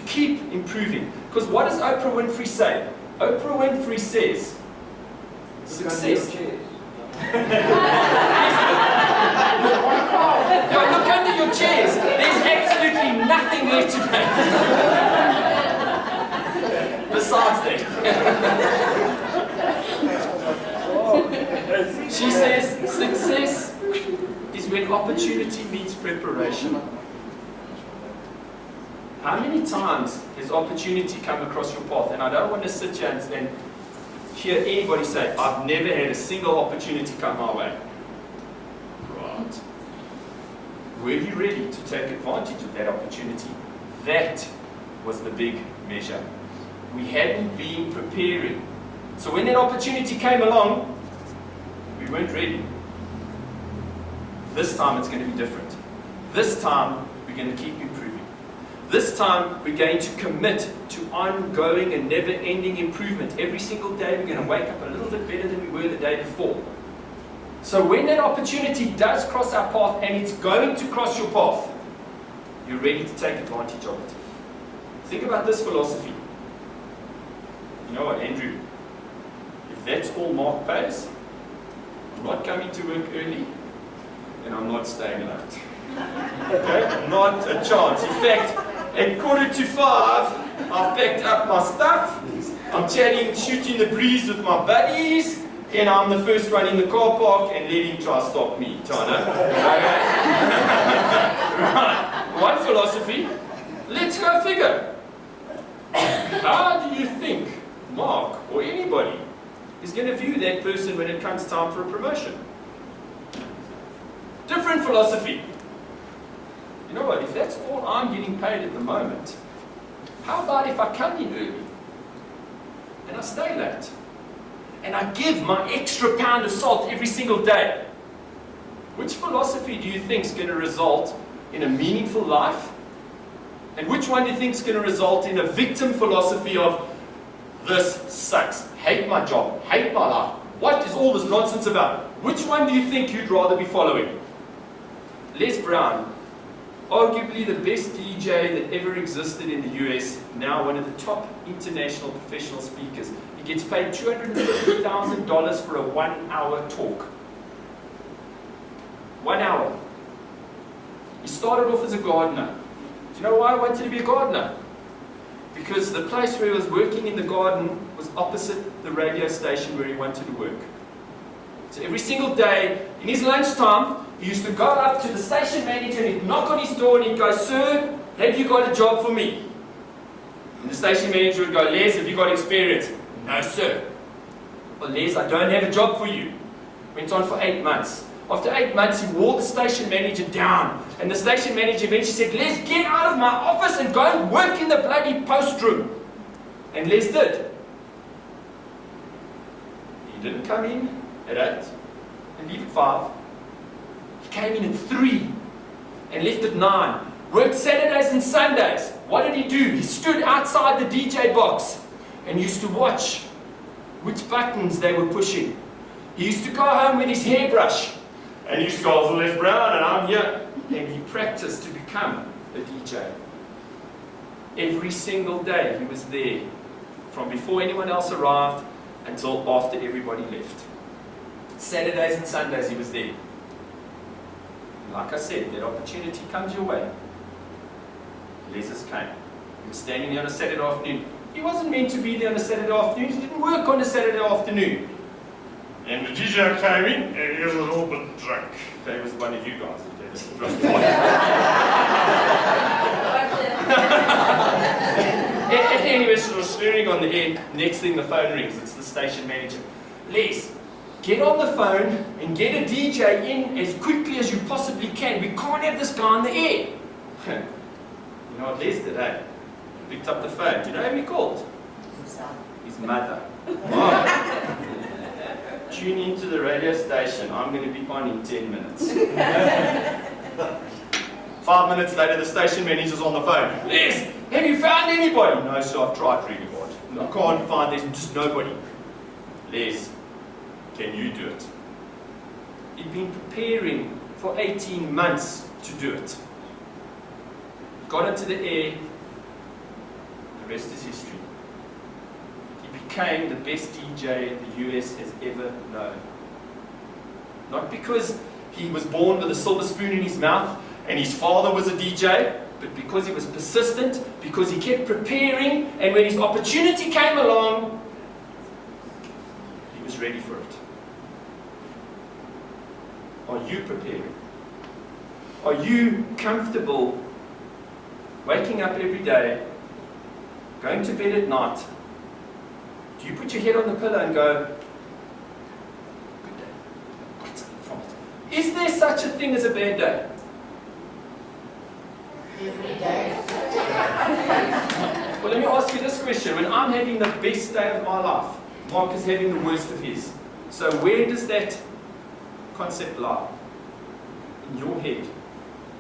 keep improving. Because what does Oprah Winfrey say? Oprah Winfrey says, success. No, look under your chairs. There's absolutely nothing there today. Besides that. She says, success is when opportunity meets preparation. How many times has opportunity come across your path? And I don't want to sit here and hear anybody say, I've never had a single opportunity come my way. Right. Were you ready to take advantage of that opportunity? That was the big measure. We hadn't been preparing. So when that opportunity came along, we weren't ready. This time it's going to be different. This time we're going to keep improving. This time we're going to commit to ongoing and never-ending improvement. Every single day we're going to wake up a little bit better than we were the day before. So when that opportunity does cross our path, and it's going to cross your path, you're ready to take advantage of it. Think about this philosophy. You know what, Andrew? If that's all Mark pays, I'm not coming to work early, and I'm not staying late. Okay? Not a chance. In fact, at 4:45, I've packed up my stuff. I'm chatting, shooting the breeze with my buddies, and I'm the first one in the car park, and let him try to stop me. China. Okay? Right. One philosophy. Let's go figure. How do you think Mark or anybody is going to view that person when it comes time for a promotion? Different philosophy. You know what, if that's all I'm getting paid at the moment, how about if I come in early and I stay late and I give my extra pound of salt every single day? Which philosophy do you think is going to result in a meaningful life? And which one do you think is going to result in a victim philosophy of, this sucks, hate my job, hate my life, what is all this nonsense about? Which one do you think you'd rather be following? Les Brown, arguably the best DJ that ever existed in the US, now one of the top international professional speakers. He gets paid $250,000 for a 1-hour talk. 1 hour. He started off as a gardener. Do you know why he wanted to be a gardener? Because the place where he was working in the garden was opposite the radio station where he wanted to work. So every single day, in his lunchtime, he used to go up to the station manager and he'd knock on his door and he'd go, "Sir, have you got a job for me?" And the station manager would go, "Les, have you got experience?" "No, sir." "Well, Les, I don't have a job for you." Went on for 8 months. After 8 months, he wore the station manager down. And the station manager eventually said, "Les, get out of my office and go and work in the bloody post room." And Les did. He didn't come in at 8 and leave at 5. He came in at 3 and left at 9. Worked Saturdays and Sundays. What did he do? He stood outside the DJ box and used to watch which buttons they were pushing. He used to go home with his hairbrush and he used to go, "Oh, Les Brown, and I'm here." And he practiced to become a DJ. Every single day he was there, from before anyone else arrived until after everybody left. Saturdays and Sundays he was there. Like I said, that opportunity comes your way. Letters came. He was standing there on a Saturday afternoon. He wasn't meant to be there on a Saturday afternoon. He didn't work on a Saturday afternoon. And the DJ came in and he was a little bit drunk. That was one of you guys that did it. And he was sort of slurring on the air. Next thing the phone rings. It's the station manager. "Les, get on the phone and get a DJ in as quickly as you possibly can. We can't have this guy on the air." You know what Les did, eh? He picked up the phone. Do you know who he called? His mother. Oh. "Tune into the radio station. I'm going to be on in 10 minutes. 5 minutes later, the station manager's on the phone. "Les, have you found anybody?" "No, sir, I've tried really hard. I can't find, there's just nobody." "Les, can you do it?" He'd been preparing for 18 months to do it. Got into the air, The rest is history. He became the best DJ the US has ever known. Not because he was born with a silver spoon in his mouth and his father was a DJ, but because he was persistent, because he kept preparing, and when his opportunity came along, he was ready for it. Are you preparing? Are you comfortable waking up every day, going to bed at night? Do you put your head on the pillow and go, good day, got something from it? Is there such a thing as a bad day? Every day. Well, let me ask you this question. When I'm having the best day of my life, Mark is having the worst of his. So where does that concept lie? In your head.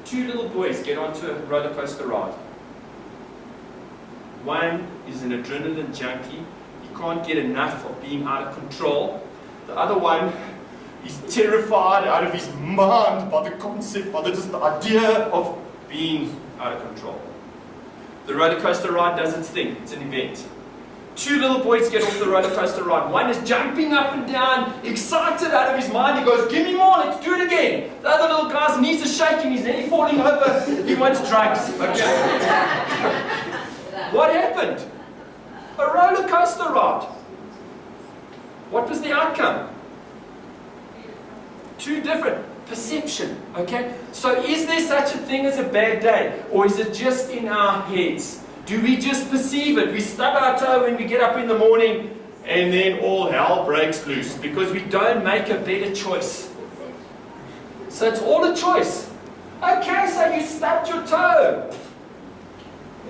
Two little boys get onto a roller coaster ride. One is an adrenaline junkie. He can't get enough of being out of control. The other one is terrified out of his mind by the concept, by just the idea of being out of control. The roller coaster ride does its thing. It's an event. Two little boys get off the roller coaster ride. One is jumping up and down, excited out of his mind. He goes, give me more, let's do it again. The other little guy's knees are shaking, he's nearly falling over. He wants drugs. Okay. What happened? A roller coaster ride. What was the outcome? Two different. Perception. Okay? So is there such a thing as a bad day? Or is it just in our heads? Do we just perceive it? We stub our toe when we get up in the morning and then all hell breaks loose because we don't make a better choice. So it's all a choice. Okay, so you stubbed your toe.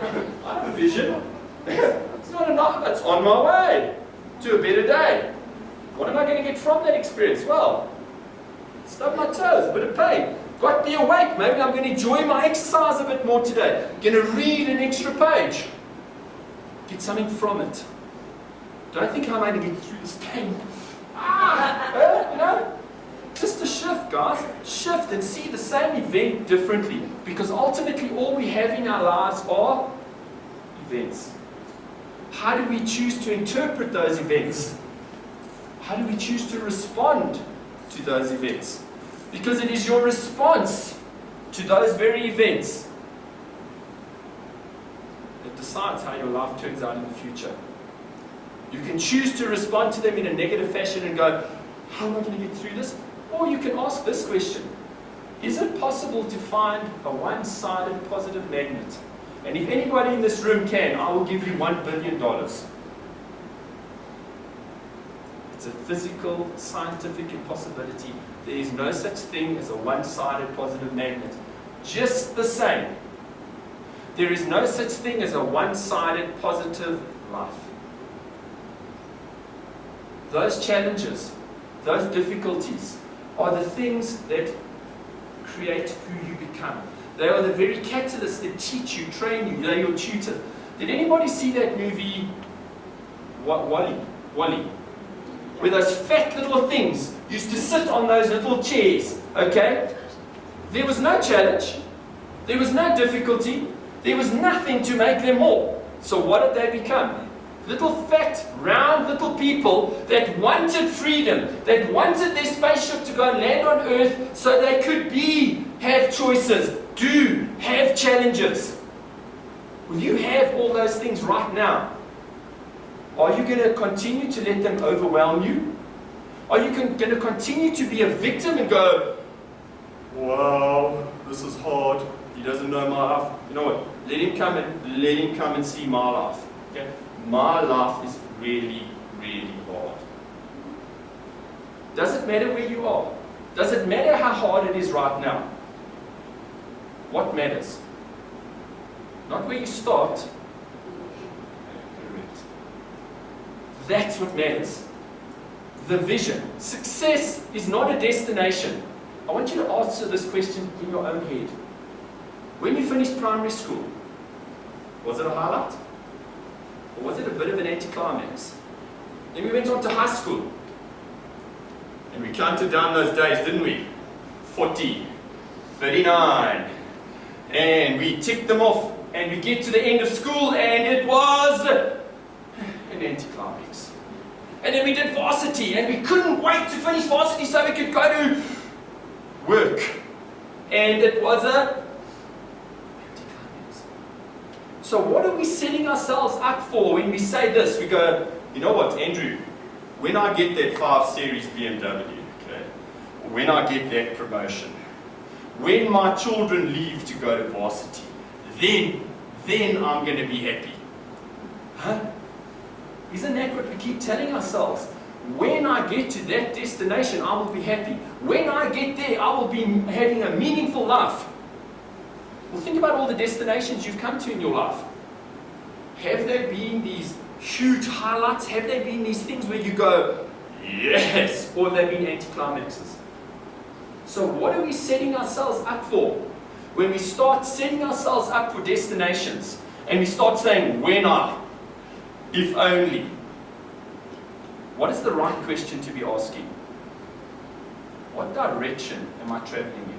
I have a vision. It's not enough. It's on my way to a better day. What am I going to get from that experience? Well, stub my toes, a bit of pain. Got me awake. Maybe I'm going to enjoy my exercise a bit more today. Going to read an extra page. Get something from it. Don't think I'm going to get through this pain. You know? Just a shift, guys. Shift and see the same event differently. Because ultimately all we have in our lives are events. How do we choose to interpret those events? How do we choose to respond to those events? Because it is your response to those very events that decides how your life turns out in the future. You can choose to respond to them in a negative fashion and go, how am I going to get through this? Or you can ask this question. Is it possible to find a one-sided positive magnet? And if anybody in this room can, I will give you $1 billion. It's a physical, scientific impossibility. There is no such thing as a one-sided positive magnet. Just the same, there is no such thing as a one-sided positive life. Those challenges, those difficulties are the things that create who you become. They are the very catalysts that teach you, train you, they're your tutor. Did anybody see that movie, Wally? Where those fat little things used to sit on those little chairs, okay? There was no challenge, there was no difficulty, there was nothing to make them more. So what did they become? Little fat, round little people that wanted freedom, that wanted their spaceship to go and land on Earth so they could have choices, have challenges. Will you have all those things right now? Are you going to continue to let them overwhelm you? Are you going to continue to be a victim and go, wow, this is hard, he doesn't know my life. You know what, let him come and see my life. Okay? My life is really, really hard. Does it matter where you are? Does it matter how hard it is right now? What matters? Not where you start. That's what matters. The vision. Success is not a destination. I want you to answer this question in your own head. When you finished primary school, was it a highlight? Or was it a bit of an anticlimax? Then we went on to high school. And we counted down those days, didn't we? 40, 39. And we ticked them off. And we get to the end of school and it was we did varsity, and we couldn't wait to finish varsity so we could go to work. And it was a anticlimax. So what are we setting ourselves up for when we say this? We go, you know what, Andrew, when I get that 5 Series BMW, okay, when I get that promotion, when my children leave to go to varsity, then I'm going to be happy. Huh? Isn't that what we keep telling ourselves? When I get to that destination, I will be happy. When I get there, I will be having a meaningful life. Well, think about all the destinations you've come to in your life. Have there been these huge highlights? Have there been these things where you go, yes, or have they been anticlimaxes? So what are we setting ourselves up for? When we start setting ourselves up for destinations, and we start saying, when I, if only, what is the right question to be asking? What direction am I traveling in?